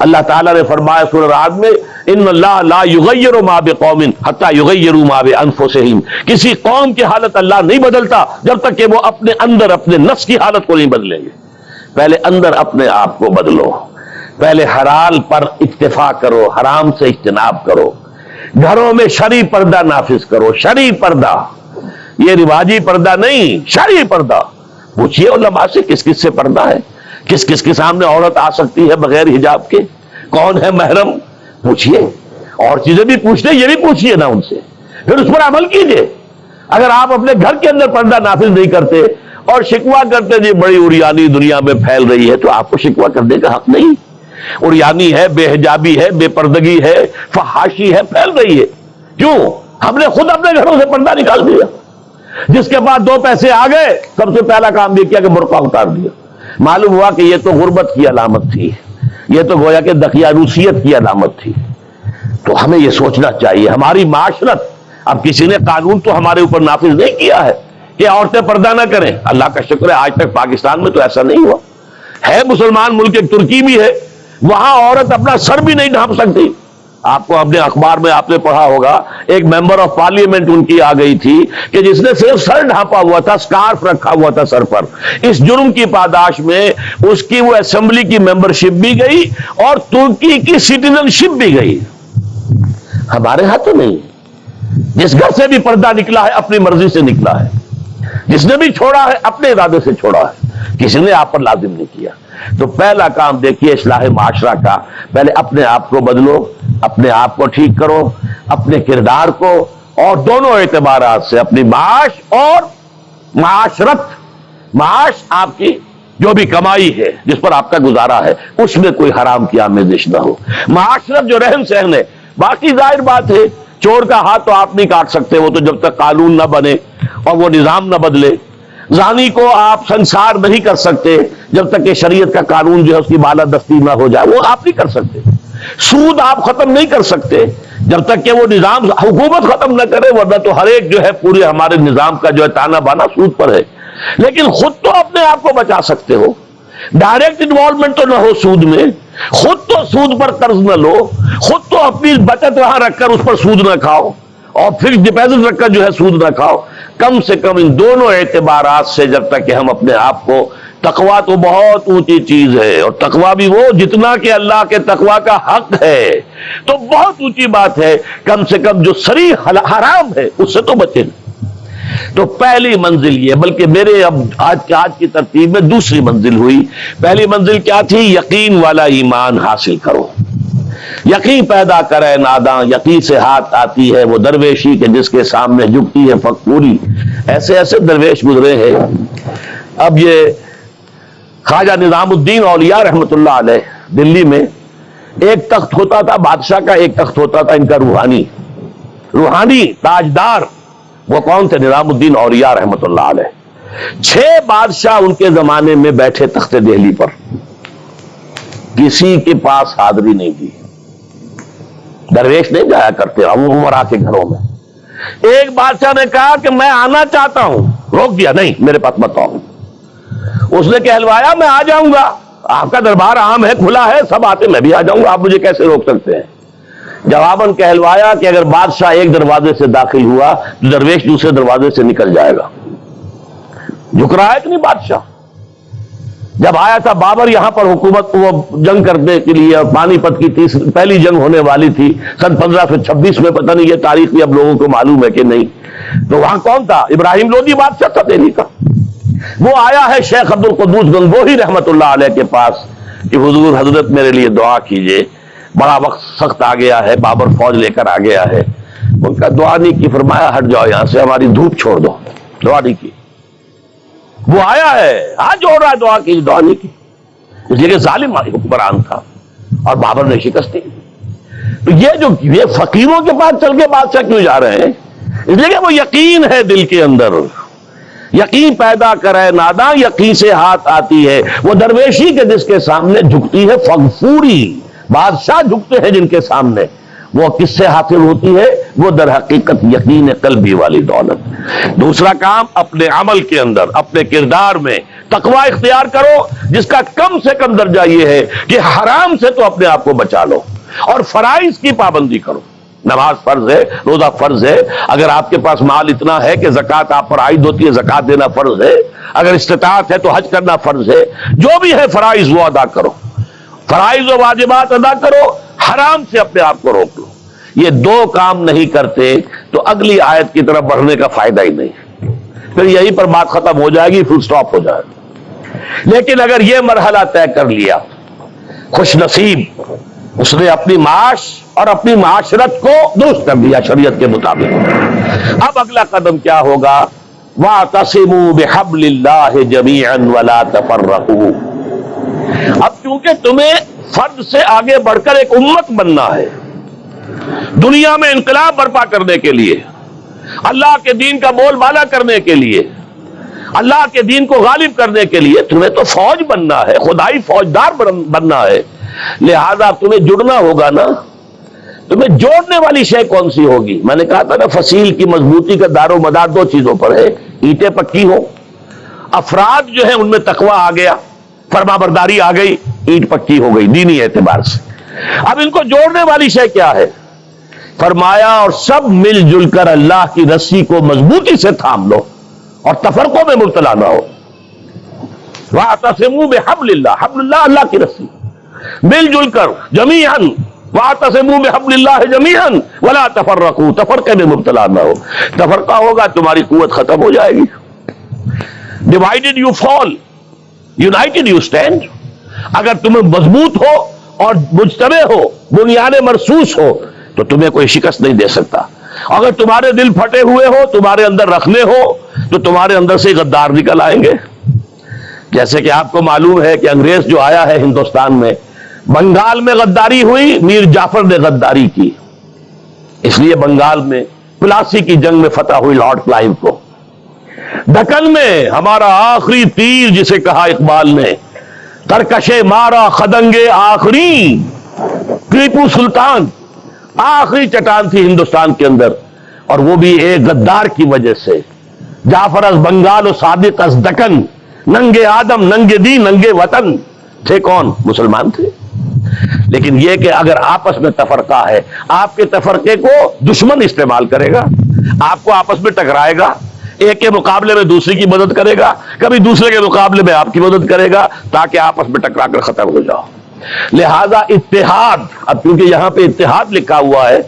اللہ تعالیٰ نے فرمایا سورہ رعد میں ان اللہ لا یغیر ما بقوم حتی یغیروا ما بانفسہم، کسی قوم کی حالت اللہ نہیں بدلتا جب تک کہ وہ اپنے اندر اپنے نفس کی حالت کو نہیں بدلیں گے۔ پہلے اندر اپنے آپ کو بدلو، پہلے حلال پر اکتفا کرو، حرام سے اجتناب کرو، گھروں میں شرعی پردہ نافذ کرو، شرعی پردہ، یہ رواجی پردہ نہیں، شرعی پردہ۔ پوچھئے علماء سے کس کس سے پردہ ہے، کس کس کے سامنے عورت آ سکتی ہے بغیر حجاب کے، کون ہے محرم، پوچھئے۔ اور چیزیں بھی پوچھتے یہ بھی پوچھئے نا ان سے، پھر اس پر عمل کیجئے۔ اگر آپ اپنے گھر کے اندر پردہ نافذ نہیں کرتے اور شکوہ کرتے جی بڑی عریانی دنیا میں پھیل رہی ہے، تو آپ کو شکوہ کرنے کا حق نہیں۔ عریانی ہے، بے حجابی ہے، بے پردگی ہے، فحاشی ہے، پھیل رہی ہے، کیوں؟ ہم نے خود اپنے گھروں سے پردہ نکال دیا۔ جس کے بعد دو پیسے آ گئے سب سے پہلا کام یہ کیا کہ برقع اتار دیا۔ معلوم ہوا کہ یہ تو غربت کی علامت تھی، یہ تو گویا کہ دقیانوسیت کی علامت تھی۔ تو ہمیں یہ سوچنا چاہیے، ہماری معاشرت، اب کسی نے قانون تو ہمارے اوپر نافذ نہیں کیا ہے کہ عورتیں پردہ نہ کریں، اللہ کا شکر ہے آج تک پاکستان میں تو ایسا نہیں ہوا ہے۔ مسلمان ملک ایک ترکی بھی ہے، وہاں عورت اپنا سر بھی نہیں ڈھانپ سکتی۔ آپ کو اپنے اخبار میں آپ نے پڑھا ہوگا، ایک ممبر آف پارلیمنٹ ان کی آ گئی تھی کہ جس نے صرف سر ڈھانپا ہوا تھا، سکارف رکھا ہوا تھا سر پر، اس جرم کی پاداش میں اس کی وہ اسمبلی کی ممبرشپ بھی گئی اور ترکی کی سٹیزن شپ بھی گئی۔ ہمارے ہاں تو نہیں، جس گھر سے بھی پردہ نکلا ہے اپنی مرضی سے نکلا ہے، جس نے بھی چھوڑا ہے اپنے ارادے سے چھوڑا ہے، کسی نے آپ پر لازم نہیں کیا۔ تو پہلا کام دیکھیے اصلاح معاشرہ کا، پہلے اپنے آپ کو بدلو، اپنے آپ کو ٹھیک کرو، اپنے کردار کو، اور دونوں اعتبارات سے اپنی معاش اور معاشرت، معاش آپ کی جو بھی کمائی ہے جس پر آپ کا گزارا ہے اس میں کوئی حرام کی آمیزش نہ ہو، معاشرت جو رہن سہن ہے۔ باقی ظاہر بات ہے چور کا ہاتھ تو آپ نہیں کاٹ سکتے، وہ تو جب تک قانون نہ بنے اور وہ نظام نہ بدلے۔ زانی کو آپ سنسار نہیں کر سکتے جب تک کہ شریعت کا قانون جو ہے اس کی بالادستی نہ ہو جائے، وہ آپ نہیں کر سکتے۔ سود آپ ختم نہیں کر سکتے جب تک کہ وہ نظام حکومت ختم نہ کرے، ورنہ تو ہر ایک جو ہے پورے ہمارے نظام کا جو ہے تانا بانا سود پر ہے۔ لیکن خود تو اپنے آپ کو بچا سکتے ہو، ڈائریکٹ انوالومنٹ تو نہ ہو سود میں، خود تو سود پر قرض نہ لو، خود تو اپنی بچت وہاں رکھ کر اس پر سود نہ کھاؤ، اور فکس ڈپازٹ رکھ کر جو ہے سود نہ کھاؤ۔ کم سے کم ان دونوں اعتبارات سے جب تک کہ ہم اپنے آپ کو، تقویٰ تو بہت اونچی چیز ہے، اور تقویٰ بھی وہ جتنا کہ اللہ کے تقویٰ کا حق ہے، تو بہت اونچی بات ہے، کم سے کم جو صریح حرام ہے اس سے تو بچیں۔ تو پہلی منزل یہ، بلکہ میرے اب آج کی ترتیب میں دوسری منزل ہوئی۔ پہلی منزل کیا تھی؟ یقین والا ایمان حاصل کرو، یقین پیدا کرے ناداں، یقین سے ہاتھ آتی ہے وہ درویشی کہ جس کے سامنے جھکتی ہے فقوری۔ ایسے ایسے درویش گزرے ہیں۔ اب یہ خواجہ نظام الدین اولیاء رحمۃ اللہ علیہ دلی میں ایک تخت ہوتا تھا بادشاہ کا، ایک تخت ہوتا تھا ان کا روحانی تاجدار۔ وہ کون تھے؟ نظام الدین اولیاء رحمۃ اللہ علیہ۔ 6 بادشاہ ان کے زمانے میں بیٹھے تخت دہلی پر، کسی کے پاس حاضری نہیں دی، درویش نہیں جایا کرتے عمرا کے گھروں میں۔ ایک بادشاہ نے کہا کہ میں آنا چاہتا ہوں، روک دیا، نہیں میرے پاس مت آؤ۔ اس نے کہلوایا میں آ جاؤں گا، آپ کا دربار عام ہے، کھلا ہے، سب آتے، میں بھی آ جاؤں گا، آپ مجھے کیسے روک سکتے ہیں؟ جواباً کہلوایا کہ اگر بادشاہ ایک دروازے سے داخل ہوا تو درویش دوسرے دروازے سے نکل جائے گا۔ جھک رہا ہے کہ نہیں بادشاہ؟ جب آیا تھا بابر یہاں پر حکومت وہ جنگ کرنے کے لیے، پانی پت کی پہلی جنگ ہونے والی تھی سن 1526 میں، پتہ نہیں یہ تاریخ بھی اب لوگوں کو معلوم ہے کہ نہیں، تو وہاں کون تھا؟ ابراہیم لودھی بادشاہ تھا دہلی کا۔ وہ آیا ہے شیخ عبد القدوس گنگوہی رحمت اللہ علیہ کے پاس کہ حضور حضرت میرے لیے دعا کیجئے، بڑا وقت سخت آ گیا ہے، بابر فوج لے کر آ گیا ہے۔ ان کا دعا نہیں کی، فرمایا ہٹ جاؤ یہاں سے، ہماری دھوپ چھوڑ دو، دعا نہیں کی۔ وہ آیا ہے ہاتھ جوڑ رہا ہے، دعا کی، دعا نہیں کی، اس لیے کہ ظالم حکمران تھا اور بابر نے شکست دی۔ تو یہ فقیروں کے پاس چل کے بادشاہ کیوں جا رہے ہیں؟ اس لیے کہ وہ یقین ہے دل کے اندر، یقین پیدا کرے ناداں، یقین سے ہاتھ آتی ہے وہ درویشی کے جس کے سامنے جھکتی ہے فغفوری۔ بادشاہ جھکتے ہیں جن کے سامنے، وہ کس سے حاصل ہوتی ہے؟ وہ در حقیقت یقین قلبی والی دولت۔ دوسرا کام، اپنے عمل کے اندر، اپنے کردار میں تقوی اختیار کرو، جس کا کم سے کم درجہ یہ ہے کہ حرام سے تو اپنے آپ کو بچا لو اور فرائض کی پابندی کرو۔ نماز فرض ہے، روزہ فرض ہے، اگر آپ کے پاس مال اتنا ہے کہ زکوٰۃ آپ پر عائد ہوتی ہے، زکوٰۃ دینا فرض ہے، اگر استطاعت ہے تو حج کرنا فرض ہے، جو بھی ہے فرائض وہ ادا کرو، فرائض و واجبات ادا کرو، حرام سے اپنے آپ کو روک لو۔ یہ دو کام نہیں کرتے تو اگلی آیت کی طرف بڑھنے کا فائدہ ہی نہیں، پھر یہیں پر بات ختم ہو جائے گی، فل سٹاپ ہو جائے گا۔ لیکن اگر یہ مرحلہ طے کر لیا، خوش نصیب، اس نے اپنی معاش اور اپنی معاشرت کو درست کر دیا شریعت کے مطابق۔ اب اگلا قدم کیا ہوگا؟ وَاعْتَصِمُوا بِحَبْلِ اللَّهِ جَمِيعًا وَلَا تَفَرَّقُوا۔ اب چونکہ تمہیں فرد سے آگے بڑھ کر ایک امت بننا ہے، دنیا میں انقلاب برپا کرنے کے لیے، اللہ کے دین کا بول بالا کرنے کے لیے، اللہ کے دین کو غالب کرنے کے لیے تمہیں تو فوج بننا ہے، خدائی فوجدار بننا ہے، لہذا تمہیں جڑنا ہوگا نا۔ تمہیں جوڑنے والی شے کون سی ہوگی؟ میں نے کہا تھا نا، فصیل کی مضبوطی کا دار و مدار دو چیزوں پر ہے، اینٹیں پکی ہو، افراد جو ہیں ان میں تقوی آ گیا، فرما برداری آ گئی، اینٹ پکی ہو گئی دینی اعتبار سے۔ اب ان کو جوڑنے والی شے کیا ہے؟ فرمایا اور سب مل جل کر اللہ کی رسی کو مضبوطی سے تھام لو اور تفرقوں میں مبتلا نہ ہو۔ وَاعْتَصِمُوا بِحَبْلِ اللَّهِ، حبل اللہ، اللہ کی رسی، مل جل کر جمیعاً، وَاعْتَصِمُوا بِحَبْلِ اللَّهِ جَمِيعًا وَلَا تَفَرَّقُوا، تفرقے میں مبتلا نہ ہو۔ تفرقہ ہوگا تمہاری قوت ختم ہو جائے گی۔ Divided you fall, United you stand. اگر تمہیں مضبوط ہو اور مجتمع ہو، بنیاد مرصوص ہو، تو تمہیں کوئی شکست نہیں دے سکتا۔ اگر تمہارے دل پھٹے ہوئے ہو، تمہارے اندر رکھنے ہو، تو تمہارے اندر سے غدار نکل آئیں گے۔ جیسے کہ آپ کو معلوم ہے کہ انگریز جو آیا ہے ہندوستان میں، بنگال میں غداری ہوئی، میر جعفر نے غداری کی، اس لیے بنگال میں پلاسی کی جنگ میں فتح ہوئی لارڈ کلائیو کو۔ دکن میں ہمارا آخری تیر، جسے کہا اقبال نے، ترکشے مارا خدنگے آخری، ٹیپو سلطان آخری چٹان تھی ہندوستان کے اندر، اور وہ بھی ایک غدار کی وجہ سے۔ جعفر از بنگال و صادق از دکن، ننگے آدم ننگے دین ننگے وطن، تھے کون؟ مسلمان تھے۔ لیکن یہ کہ اگر آپس میں تفرقہ ہے، آپ کے تفرقے کو دشمن استعمال کرے گا، آپ کو آپس میں ٹکرائے گا، ایک کے مقابلے میں دوسرے کی مدد کرے گا، کبھی دوسرے کے مقابلے میں آپ کی مدد کرے گا، تاکہ آپس میں ٹکرا کر ختم ہو جاؤ۔ لہذا اتحاد، اب کیونکہ یہاں پہ اتحاد لکھا ہوا ہے،